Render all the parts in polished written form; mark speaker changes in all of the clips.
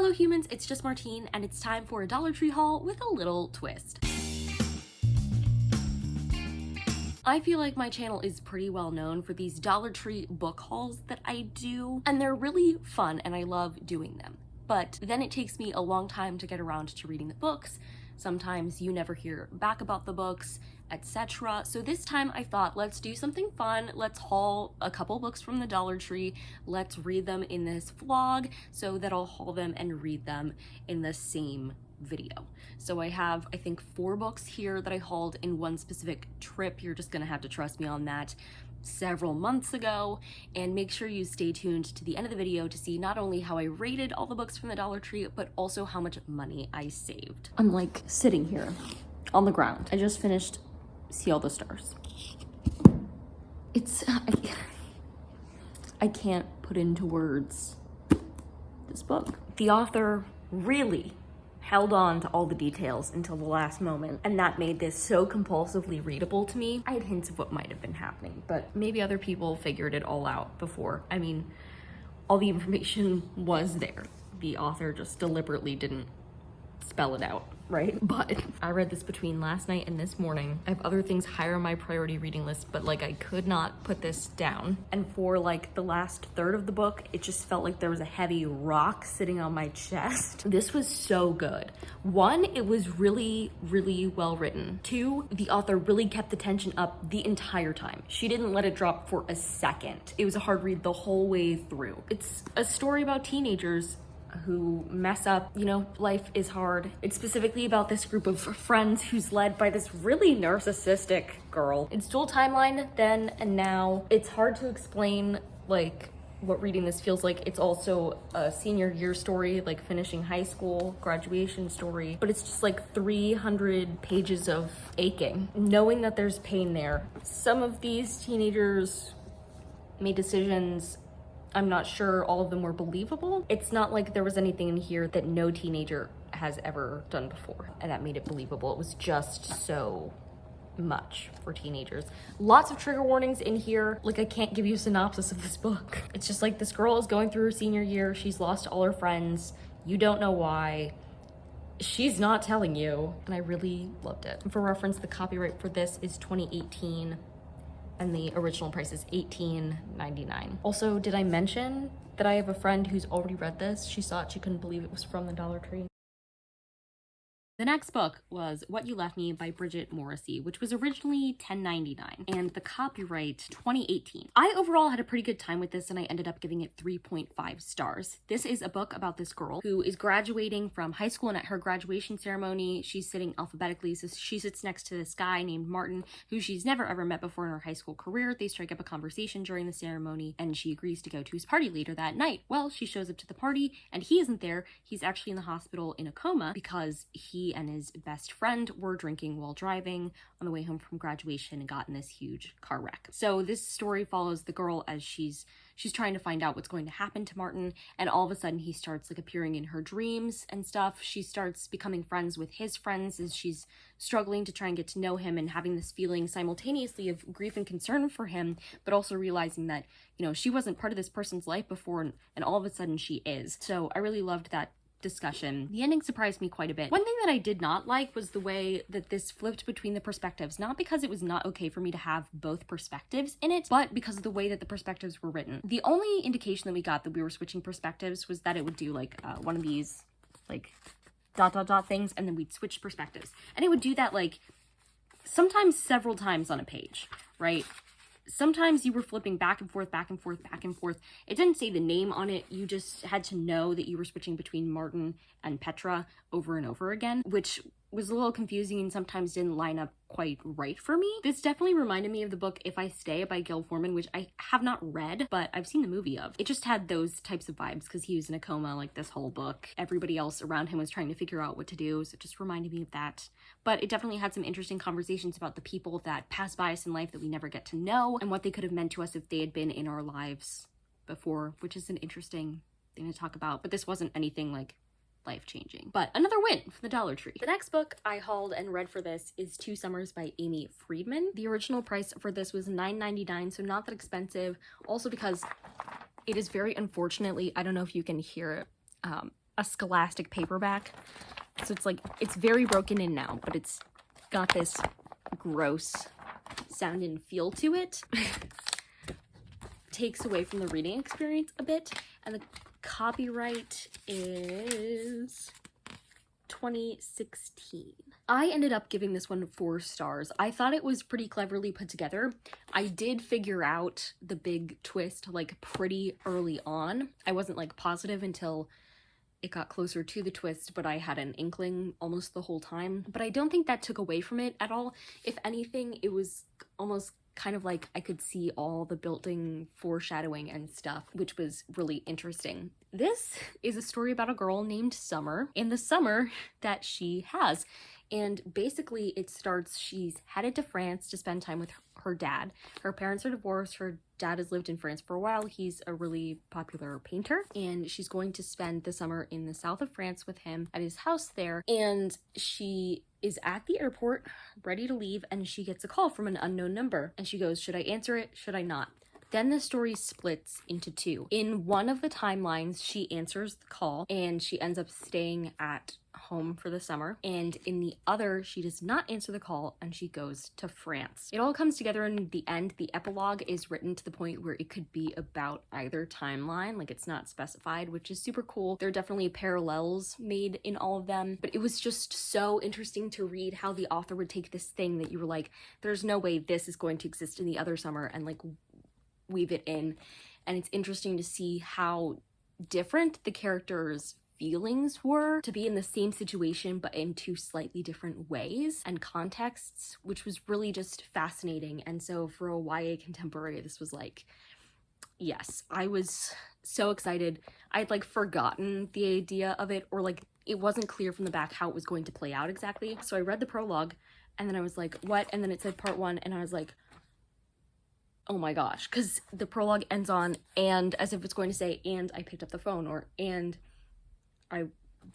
Speaker 1: Hello humans, it's just Martine, and it's time for a Dollar Tree haul with a little twist. I feel like my channel is pretty well known for these Dollar Tree book hauls that I do, and they're really fun and I love doing them. But then it takes me a long time to get around to reading the books. Sometimes you never hear back about the books, etc. So this time I thought, let's do something fun. Let's haul a couple books from the Dollar Tree. Let's read them in this vlog so that I'll haul them and read them in the same video. So I have, I think, 4 books here that I hauled in one specific trip. You're just gonna have to trust me on that. Several months ago, and make sure you stay tuned to the end of the video to see not only how I rated all the books from the Dollar Tree, but also how much money I saved. I'm like sitting here on the ground. I just finished See All the Stars. It's, I can't put into words this book. The author really held on to all the details until the last moment, and that made this so compulsively readable to me. I had hints of what might have been happening, but maybe other people figured it all out before. I mean, all the information was there. The author just deliberately didn't spell it out, right? But I read this between last night and this morning. I have other things higher on my priority reading list, but like I could not put this down. And for like the last third of the book, it just felt like there was a heavy rock sitting on my chest. This was so good. 1, it was really, really well written. 2, the author really kept the tension up the entire time. She didn't let it drop for a second. It was a hard read the whole way through. It's a story about teenagers who mess up. You know, life is hard. It's specifically about this group of friends who's led by this really narcissistic girl. It's dual timeline then and now. It's hard to explain like what reading this feels like. It's also a senior year story, like finishing high school, graduation story, but it's just like 300 pages of aching, knowing that there's pain there. Some of these teenagers made decisions I'm not sure all of them were believable. It's not like there was anything in here that no teenager has ever done before, and that made it believable. It was just so much for teenagers. Lots of trigger warnings in here. Like, I can't give you a synopsis of this book. It's just like this girl is going through her senior year. She's lost all her friends. You don't know why. She's not telling you, and I really loved it. For reference, the copyright for this is 2018. And the original price is $18.99. Also, did I mention that I have a friend who's already read this? She saw it, she couldn't believe it was from the Dollar Tree. The next book was What You Left Me by Bridget Morrissey, which was originally $10.99, and the copyright 2018. I overall had a pretty good time with this, and I ended up giving it 3.5 stars. This is a book about this girl who is graduating from high school, and at her graduation ceremony, she's sitting alphabetically, so she sits next to this guy named Martin, who she's never ever met before in her high school career. They strike up a conversation during the ceremony, and she agrees to go to his party later that night. Well, she shows up to the party, and he isn't there. He's actually in the hospital in a coma because he and his best friend were drinking while driving on the way home from graduation and got in this huge car wreck. So this story follows the girl as she's trying to find out what's going to happen to Martin, and all of a sudden he starts like appearing in her dreams and stuff. She starts becoming friends with his friends as she's struggling to try and get to know him, and having this feeling simultaneously of grief and concern for him, but also realizing that, you know, she wasn't part of this person's life before, and all of a sudden she is. So I really loved that discussion. The ending surprised me quite a bit. One thing that I did not like was the way that this flipped between the perspectives, not because it was not okay for me to have both perspectives in it, but because of the way that the perspectives were written. The only indication that we got that we were switching perspectives was that it would do like one of these like ... things, and then we'd switch perspectives, and it would do that like sometimes several times on a page, right? Sometimes you were flipping back and forth, back and forth, back and forth. It didn't say the name on it. You just had to know that you were switching between Martin and Petra over and over again, which was a little confusing and sometimes didn't line up quite right for me. This definitely reminded me of the book If I Stay by Gil Forman, which I have not read, but I've seen the movie of. It just had those types of vibes because he was in a coma like this whole book. Everybody else around him was trying to figure out what to do, so it just reminded me of that. But it definitely had some interesting conversations about the people that pass by us in life that we never get to know, and what they could have meant to us if they had been in our lives before, which is an interesting thing to talk about. But this wasn't anything like life-changing. But another win for the Dollar Tree. The next book I hauled and read for this is Two Summers by Amy Friedman. The original price for this was $9.99, so not that expensive. Also because it is very unfortunately, I don't know if you can hear it, a Scholastic paperback. So it's like, it's very broken in now, but it's got this gross sound and feel to it. Takes away from the reading experience a bit. And the copyright is 2016. I ended up giving this one 4 stars. I thought it was pretty cleverly put together. I did figure out the big twist like pretty early on. I wasn't like positive until it got closer to the twist, but I had an inkling almost the whole time. But I don't think that took away from it at all. If anything, it was almost kind of like I could see all the building foreshadowing and stuff, which was really interesting. This is a story about a girl named Summer and the summer that she has. And basically it starts, she's headed to France to spend time with her dad. Her parents are divorced. Her dad has lived in France for a while. He's a really popular painter, and she's going to spend the summer in the south of France with him at his house there. And she is at the airport ready to leave, and she gets a call from an unknown number, and she goes, should I answer it? Should I not? Then the story splits into 2. In one of the timelines, she answers the call and she ends up staying at home for the summer. And in the other, she does not answer the call and she goes to France. It all comes together in the end. The epilogue is written to the point where it could be about either timeline, like it's not specified, which is super cool. There are definitely parallels made in all of them, but it was just so interesting to read how the author would take this thing that you were like, there's no way this is going to exist in the other summer, and like weave it in. And it's interesting to see how different the characters' feelings were to be in the same situation but in 2 slightly different ways and contexts, which was really just fascinating. And so for a YA contemporary, this was like, yes, I was so excited. I'd like forgotten the idea of it, or like it wasn't clear from the back how it was going to play out exactly. So I read the prologue and then I was like, what? And then it said part 1 and I was like, oh my gosh, because the prologue ends on and, as if it's going to say, and I picked up the phone, or and I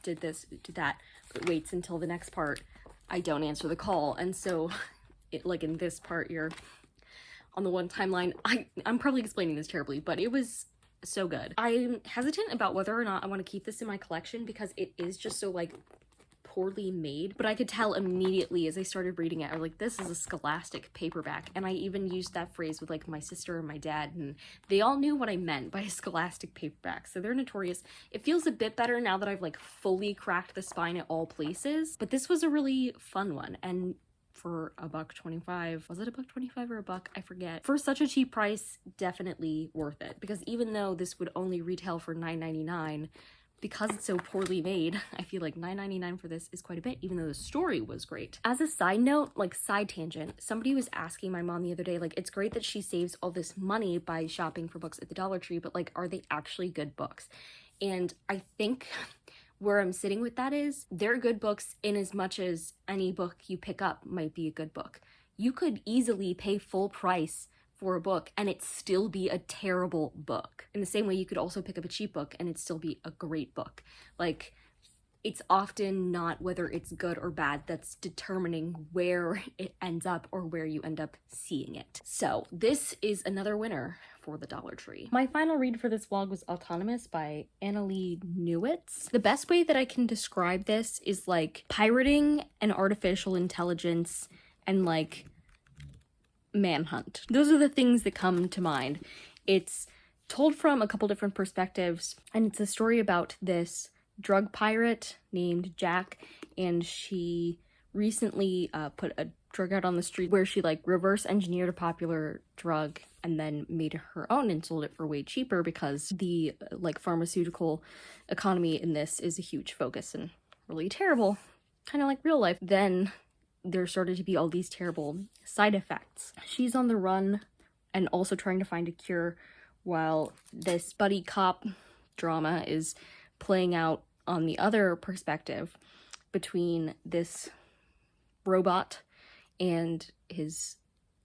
Speaker 1: did this, did that, but waits until the next part, I don't answer the call. And so it, like in this part, you're on the one timeline. I'm probably explaining this terribly, but it was so good. I'm hesitant about whether or not I want to keep this in my collection because it is just so like poorly made, but I could tell immediately as I started reading it, I was like, this is a Scholastic paperback. And I even used that phrase with like my sister and my dad, and they all knew what I meant by a Scholastic paperback, so they're notorious. It feels a bit better now that I've like fully cracked the spine at all places, but this was a really fun one. And for $1.25, was it $1.25 or $1? I forget. For such a cheap price, definitely worth it, because even though this would only retail for $9.99, because it's so poorly made, I feel like $9.99 for this is quite a bit, even though the story was great. As a side note, like side tangent, somebody was asking my mom the other day, like, it's great that she saves all this money by shopping for books at the Dollar Tree, but like, are they actually good books? And I think where I'm sitting with that is, they're good books in as much as any book you pick up might be a good book. You could easily pay full price for a book and it still be a terrible book. In the same way, you could also pick up a cheap book and it still be a great book. Like, it's often not whether it's good or bad that's determining where it ends up or where you end up seeing it. So this is another winner for the Dollar Tree. My final read for this vlog was Autonomous by Annalee Newitz. The best way that I can describe this is like pirating and artificial intelligence and like manhunt. Those are the things that come to mind. It's told from a couple different perspectives, and it's a story about this drug pirate named Jack, and she recently put a drug out on the street where she like reverse engineered a popular drug and then made her own and sold it for way cheaper, because the like pharmaceutical economy in this is a huge focus and really terrible, kind of like real life. Then there started to be all these terrible side effects. She's on the run and also trying to find a cure, while this buddy cop drama is playing out on the other perspective between this robot and his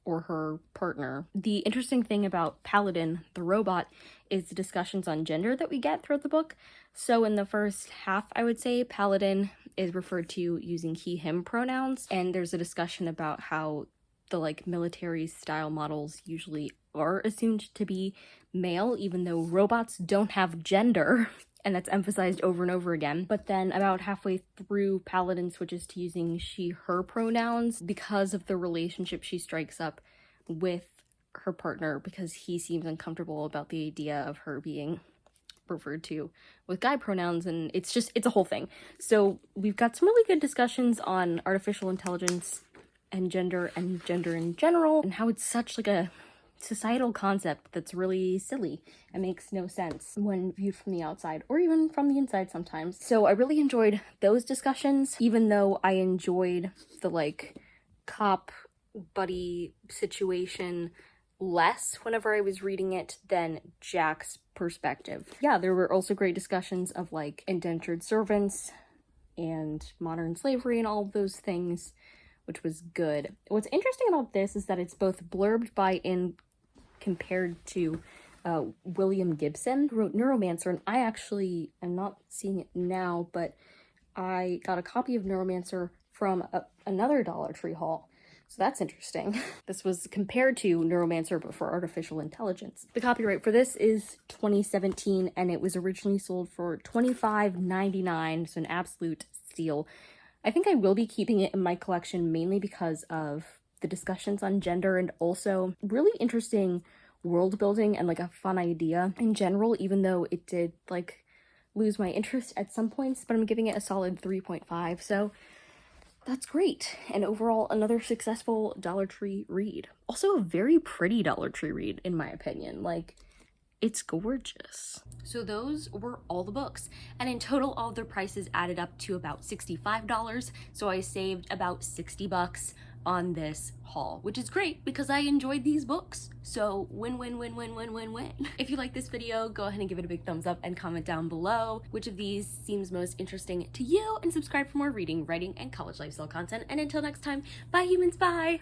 Speaker 1: or her partner. The interesting thing about Paladin, the robot, is the discussions on gender that we get throughout the book. So in the first half, I would say, Paladin is referred to using he/him pronouns, and there's a discussion about how the like military style models usually are assumed to be male, even though robots don't have gender. and that's emphasized over and over again. But then about halfway through, Paladin switches to using she, her pronouns because of the relationship she strikes up with her partner, because he seems uncomfortable about the idea of her being referred to with guy pronouns, and it's a whole thing. So we've got some really good discussions on artificial intelligence and gender in general, and how it's such like a societal concept that's really silly and makes no sense when viewed from the outside, or even from the inside sometimes. So I really enjoyed those discussions, even though I enjoyed the like cop buddy situation less whenever I was reading it than Jack's perspective. Yeah, there were also great discussions of like indentured servants and modern slavery and all of those things, which was good. What's interesting about this is that it's both blurbed by and compared to William Gibson, who wrote Neuromancer, and I actually am not seeing it now, but I got a copy of Neuromancer from another Dollar Tree haul. So that's interesting. This was compared to Neuromancer, but for artificial intelligence. The copyright for this is 2017, and it was originally sold for $25.99, so an absolute steal. I think I will be keeping it in my collection mainly because of the discussions on gender, and also really interesting world building and like a fun idea in general, even though it did like lose my interest at some points, but I'm giving it a solid 3.5. So that's great. And overall, another successful Dollar Tree read. Also a very pretty Dollar Tree read, in my opinion. Like, it's gorgeous. So those were all the books. And in total, all of their prices added up to about $65. So I saved about 60 bucks on this haul, which is great because I enjoyed these books. So win, win, win, win, win, win, win. If you like this video, go ahead and give it a big thumbs up and comment down below which of these seems most interesting to you, and subscribe for more reading, writing, and college lifestyle content. And until next time, bye humans, bye!